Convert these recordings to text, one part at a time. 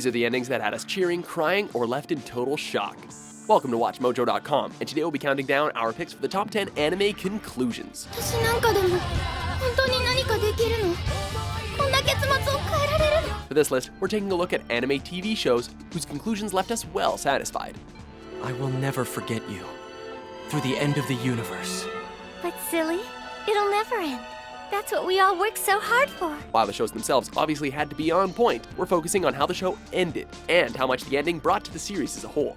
These are the endings that had us cheering, crying, or left in total shock. Welcome to WatchMojo.com, and today we'll be counting down our picks for the top 10 anime conclusions. For this list, we're taking a look at anime TV shows whose conclusions left us well satisfied. I will never forget you. Through the end of the universe. But silly, it'll never end. That's what we all worked so hard for. While the shows themselves obviously had to be on point, we're focusing on how the show ended and how much the ending brought to the series as a whole.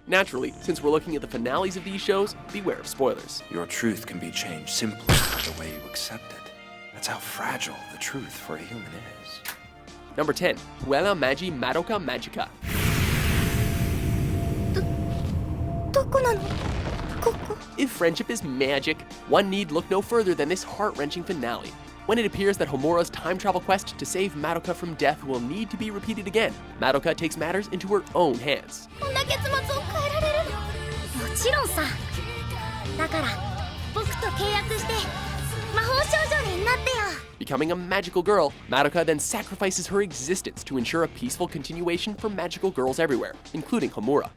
Naturally, since we're looking at the finales of these shows, beware of spoilers. Your truth can be changed simply by the way you accept it. That's how fragile the truth for a human is. Number 10, Fooly Madoka Magica. If friendship is magic, one need look no further than this heart-wrenching finale, when it appears that Homura's time travel quest to save Madoka from death will need to be repeated again. Madoka takes matters into her own hands. Becoming a magical girl, Madoka then sacrifices her existence to ensure a peaceful continuation for magical girls everywhere, including Homura.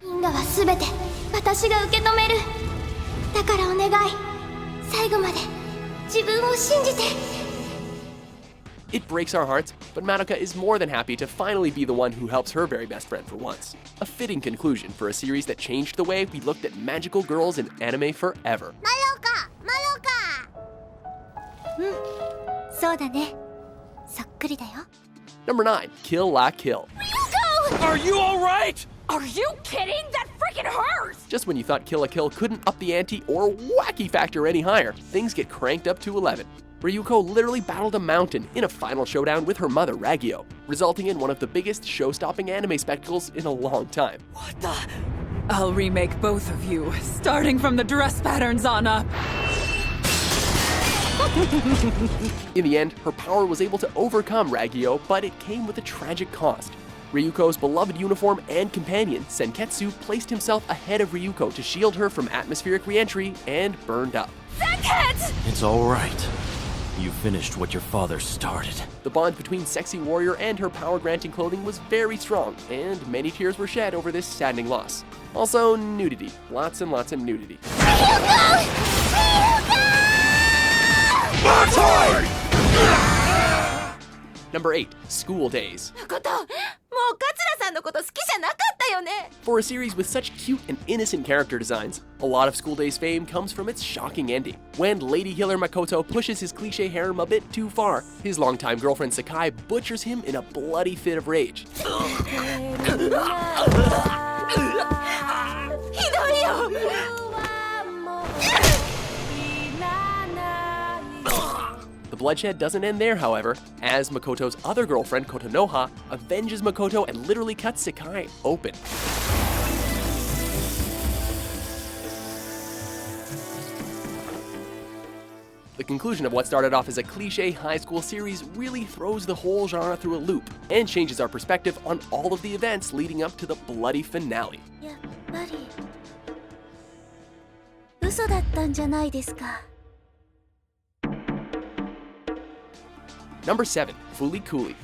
It breaks our hearts, but Madoka is more than happy to finally be the one who helps her very best friend for once. A fitting conclusion for a series that changed the way we looked at magical girls in anime forever. Number 9, Kill La Kill. Are you alright? Are you kidding? That freaking hurts! Just when you thought Kill La Kill couldn't up the ante or wacky factor any higher, things get cranked up to 11. Ryuko literally battled a mountain in a final showdown with her mother, Ragyo, resulting in one of the biggest show-stopping anime spectacles in a long time. What the? I'll remake both of you, starting from the dress patterns on up. In the end, her power was able to overcome Ragyo, but it came with a tragic cost. Ryuko's beloved uniform and companion, Senketsu, placed himself ahead of Ryuko to shield her from atmospheric re-entry and burned up. Senket! It's alright. You finished what your father started. The bond between Sexy Warrior and her power-granting clothing was very strong, and many tears were shed over this saddening loss. Also, nudity. Lots and lots of nudity. Number 8, School Days. For a series with such cute and innocent character designs, a lot of School Days fame comes from its shocking ending. When lady healer Makoto pushes his cliche harem a bit too far, his longtime girlfriend Sakai butchers him in a bloody fit of rage. The bloodshed doesn't end there, however, as Makoto's other girlfriend, Kotonoha, avenges Makoto and literally cuts Sakai open. The conclusion of what started off as a cliche high school series really throws the whole genre through a loop and changes our perspective on all of the events leading up to the bloody finale. Number 7, Fooly Cooly.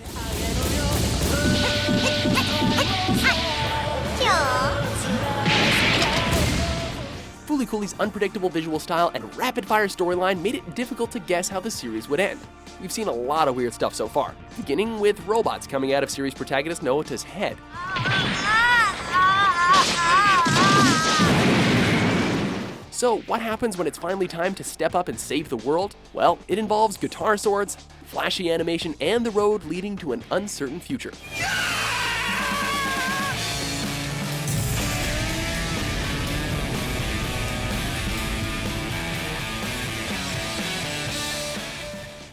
Fooly Cooly's unpredictable visual style and rapid-fire storyline made it difficult to guess how the series would end. We've seen a lot of weird stuff so far, beginning with robots coming out of series protagonist Naota's head. So what happens when it's finally time to step up and save the world? Well, it involves guitar swords, flashy animation, and the road leading to an uncertain future.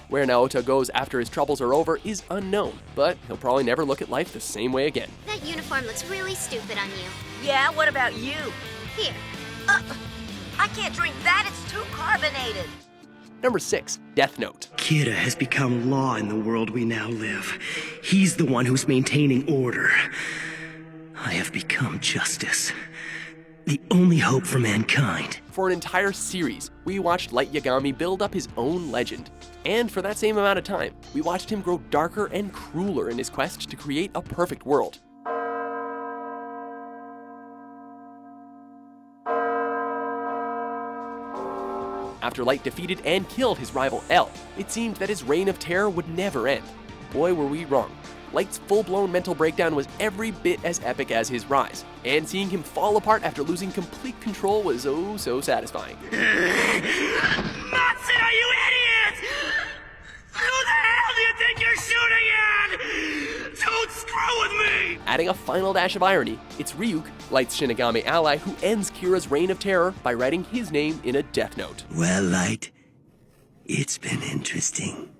Where Naota goes after his troubles are over is unknown, but he'll probably never look at life the same way again. That uniform looks really stupid on you. Yeah, what about you? Here. I can't drink that, it's too carbonated. Number 6, Death Note. Kira has become law in the world we now live. He's the one who's maintaining order. I have become justice. The only hope for mankind. For an entire series, we watched Light Yagami build up his own legend. And for that same amount of time, we watched him grow darker and crueler in his quest to create a perfect world. After Light defeated and killed his rival L, it seemed that his reign of terror would never end. Boy, were we wrong. Light's full-blown mental breakdown was every bit as epic as his rise, and seeing him fall apart after losing complete control was oh so satisfying. Matsu, you idiot! Who the hell do you think you're shooting at? Don't screw with me! Adding a final dash of irony, it's Ryuk, Light's Shinigami ally, who ends Kira's reign of terror by writing his name in a death note. Well, Light, it's been interesting.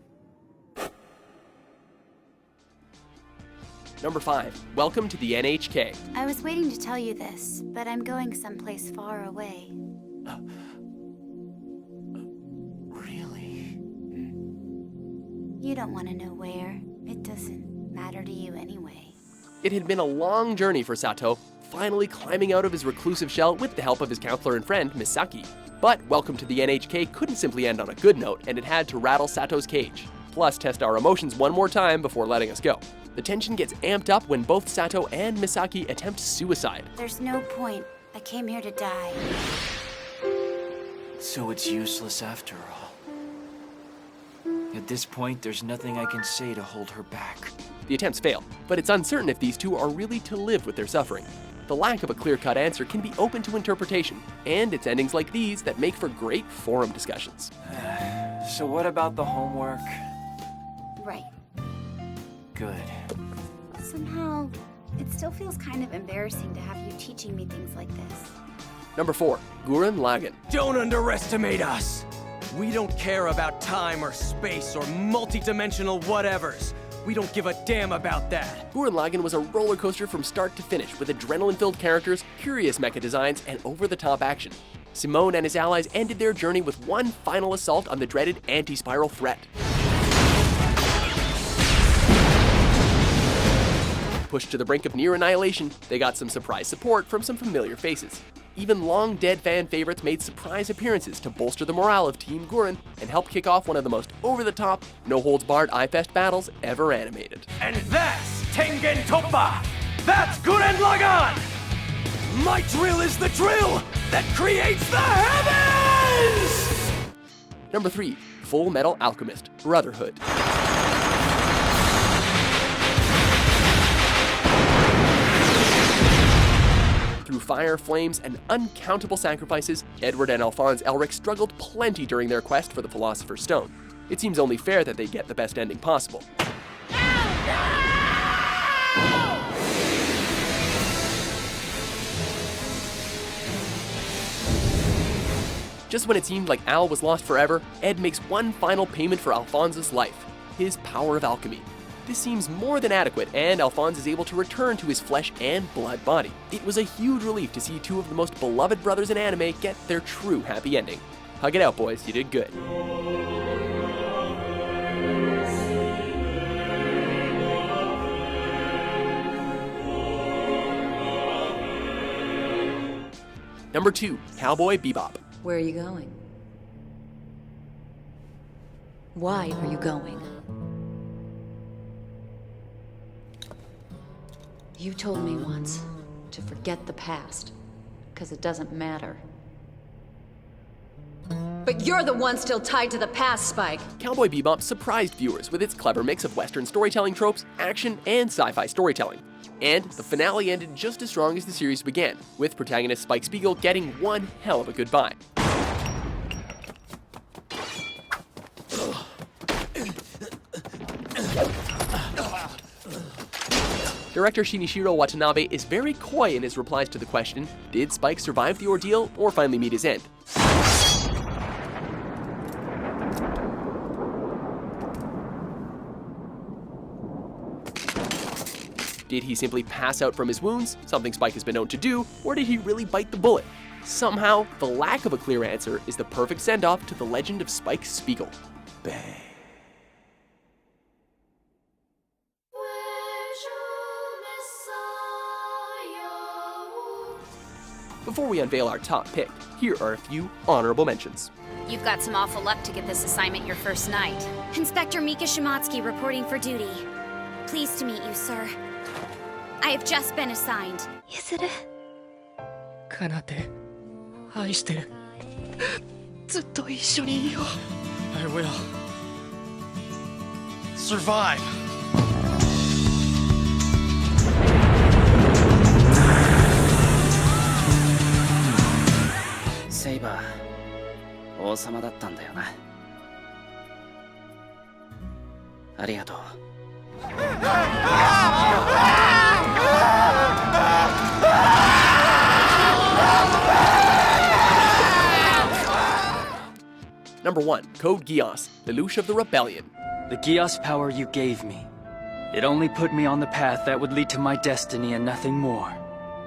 Number 5. Welcome to the NHK. I was waiting to tell you this, but I'm going someplace far away. Really? You don't want to know where. It doesn't matter to you anyway. It had been a long journey for Sato, finally climbing out of his reclusive shell with the help of his counselor and friend, Misaki. But Welcome to the NHK couldn't simply end on a good note, and it had to rattle Sato's cage, plus test our emotions one more time before letting us go. The tension gets amped up when both Sato and Misaki attempt suicide. There's no point. I came here to die. So it's useless after all. At this point, there's nothing I can say to hold her back. The attempts fail, but it's uncertain if these two are really to live with their suffering. The lack of a clear-cut answer can be open to interpretation, and it's endings like these that make for great forum discussions. So what about the homework? Right. Good. Somehow, it still feels kind of embarrassing to have you teaching me things like this. Number 4. Gurren Lagann. Don't underestimate us! We don't care about time or space or multi-dimensional whatevers. We don't give a damn about that. Gurren Lagann was a roller coaster from start to finish with adrenaline-filled characters, curious mecha designs, and over-the-top action. Simone and his allies ended their journey with one final assault on the dreaded anti-spiral threat. Pushed to the brink of near annihilation, they got some surprise support from some familiar faces. Even long-dead fan favorites made surprise appearances to bolster the morale of Team Gurren and help kick off one of the most over-the-top, no-holds-barred iFest battles ever animated. And that's Tengen Toppa! That's Gurren Lagann! My drill is the drill that creates the heavens! Number 3. Full Metal Alchemist, Brotherhood. Through fire, flames, and uncountable sacrifices, Edward and Alphonse Elric struggled plenty during their quest for the Philosopher's Stone. It seems only fair that they get the best ending possible. Just when it seemed like Al was lost forever, Ed makes one final payment for Alphonse's life, his power of alchemy. This seems more than adequate, and Alphonse is able to return to his flesh and blood body. It was a huge relief to see two of the most beloved brothers in anime get their true happy ending. Hug it out, boys, you did good. Number 2, Cowboy Bebop. Where are you going? Why are you going? You told me once to forget the past, because it doesn't matter. But you're the one still tied to the past, Spike! Cowboy Bebop surprised viewers with its clever mix of Western storytelling tropes, action, and sci-fi storytelling. And the finale ended just as strong as the series began, with protagonist Spike Spiegel getting one hell of a goodbye. Director Shinichiro Watanabe is very coy in his replies to the question, did Spike survive the ordeal or finally meet his end? Did he simply pass out from his wounds, something Spike has been known to do, or did he really bite the bullet? Somehow, the lack of a clear answer is the perfect send-off to the legend of Spike Spiegel. Bang. Before we unveil our top pick, here are a few honorable mentions. You've got some awful luck to get this assignment your first night. Inspector Mika Shimatsky reporting for duty. Pleased to meet you, sir. I have just been assigned. Yuzuru. かなて愛してるずっと一緒にいよう I will survive. Saber, 王様だったんだよな。ありがとう。Number 1. Code Geass, Lelouch of the Rebellion. The Geass power you gave me. It only put me on the path that would lead to my destiny and nothing more.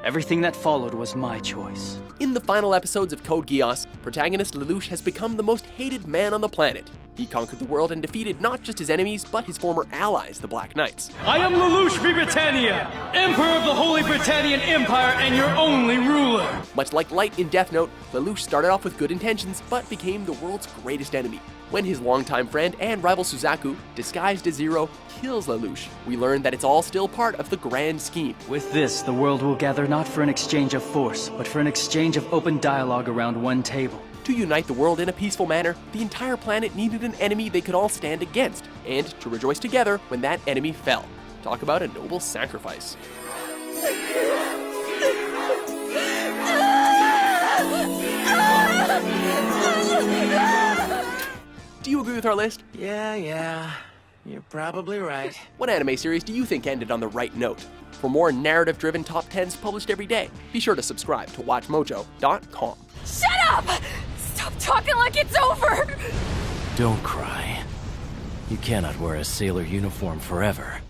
Everything that followed was my choice. In the final episodes of Code Geass, protagonist Lelouch has become the most hated man on the planet. He conquered the world and defeated not just his enemies, but his former allies, the Black Knights. I am Lelouch V. Britannia, Emperor of the Holy Britannian Empire and your only ruler. Much like Light in Death Note, Lelouch started off with good intentions, but became the world's greatest enemy. When his longtime friend and rival Suzaku, disguised as Zero, kills Lelouch, we learn that it's all still part of the grand scheme. With this, the world will gather not for an exchange of force, but for an exchange of open dialogue around one table. To unite the world in a peaceful manner, the entire planet needed an enemy they could all stand against, and to rejoice together when that enemy fell. Talk about a noble sacrifice. Do you agree with our list? Yeah. You're probably right. What anime series do you think ended on the right note? For more narrative-driven top 10s published every day, be sure to subscribe to WatchMojo.com. Shut up! Stop talking like it's over! Don't cry. You cannot wear a sailor uniform forever.